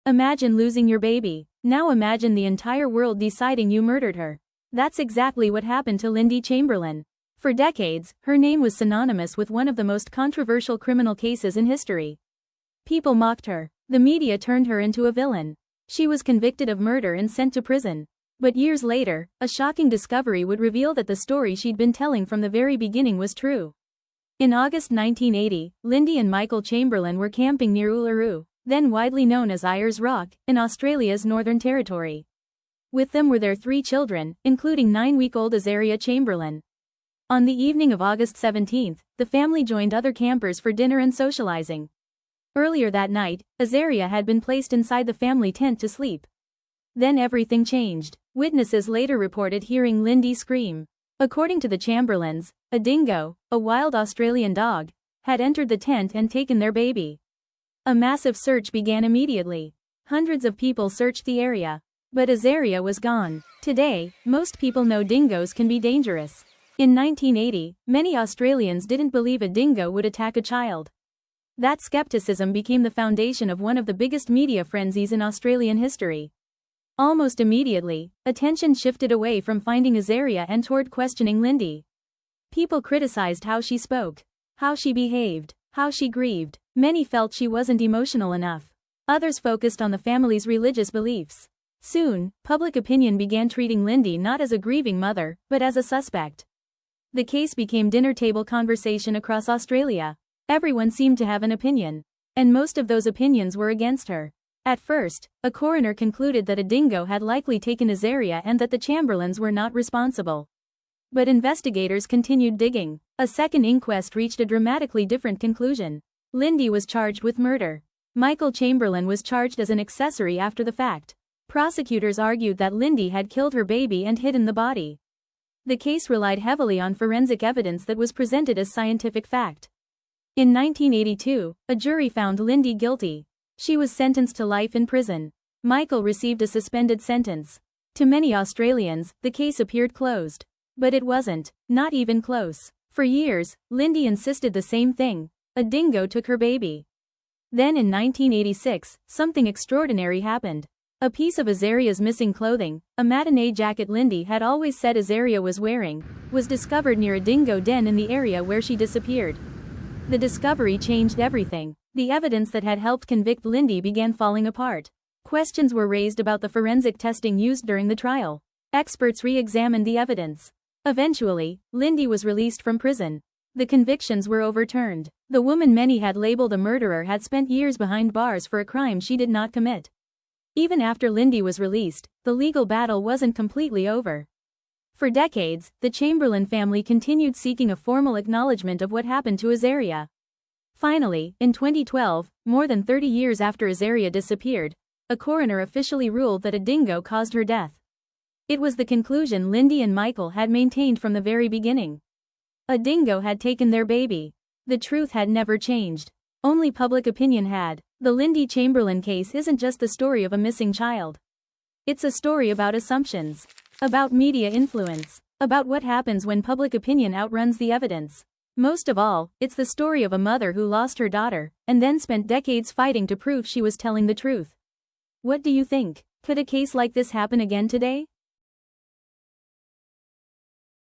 Imagine losing your baby. Now imagine the entire world deciding you murdered her. That's exactly what happened to Lindy Chamberlain. For decades, her name was synonymous with one of the most controversial criminal cases in history. People mocked her. The media turned her into a villain. She was convicted of murder and sent to prison. But years later, a shocking discovery would reveal that the story she'd been telling from the very beginning was true. In August 1980, Lindy and Michael Chamberlain were camping near Uluru, then widely known as Ayers Rock, in Australia's Northern Territory. With them were their 3 children, including 9-week-old Azaria Chamberlain. On the evening of August 17, the family joined other campers for dinner and socializing. Earlier that night, Azaria had been placed inside the family tent to sleep. Then everything changed. Witnesses later reported hearing Lindy scream. According to the Chamberlains, a dingo, a wild Australian dog, had entered the tent and taken their baby. A massive search began immediately. Hundreds of people searched the area. But Azaria was gone. Today, most people know dingoes can be dangerous. In 1980, many Australians didn't believe a dingo would attack a child. That skepticism became the foundation of one of the biggest media frenzies in Australian history. Almost immediately, attention shifted away from finding Azaria and toward questioning Lindy. People criticized how she spoke, how she behaved, how she grieved. Many felt she wasn't emotional enough. Others focused on the family's religious beliefs. Soon, public opinion began treating Lindy not as a grieving mother, but as a suspect. The case became dinner table conversation across Australia. Everyone seemed to have an opinion. And most of those opinions were against her. At first, a coroner concluded that a dingo had likely taken Azaria and that the Chamberlains were not responsible. But investigators continued digging. A second inquest reached a dramatically different conclusion. Lindy was charged with murder. Michael Chamberlain was charged as an accessory after the fact. Prosecutors argued that Lindy had killed her baby and hidden the body. The case relied heavily on forensic evidence that was presented as scientific fact. In 1982, a jury found Lindy guilty. She was sentenced to life in prison. Michael received a suspended sentence. To many Australians, the case appeared closed. But it wasn't, not even close. For years, Lindy insisted the same thing. A dingo took her baby. Then in 1986, something extraordinary happened. A piece of Azaria's missing clothing, a matinee jacket Lindy had always said Azaria was wearing, was discovered near a dingo den in the area where she disappeared. The discovery changed everything. The evidence that had helped convict Lindy began falling apart. Questions were raised about the forensic testing used during the trial. Experts re-examined the evidence. Eventually, Lindy was released from prison. The convictions were overturned. The woman many had labeled a murderer had spent years behind bars for a crime she did not commit. Even after Lindy was released, the legal battle wasn't completely over. For decades, the Chamberlain family continued seeking a formal acknowledgement of what happened to Azaria. Finally, in 2012, more than 30 years after Azaria disappeared, a coroner officially ruled that a dingo caused her death. It was the conclusion Lindy and Michael had maintained from the very beginning. A dingo had taken their baby. The truth had never changed. Only public opinion had. The Lindy Chamberlain case isn't just the story of a missing child. It's a story about assumptions. About media influence. About what happens when public opinion outruns the evidence. Most of all, it's the story of a mother who lost her daughter, and then spent decades fighting to prove she was telling the truth. What do you think? Could a case like this happen again today?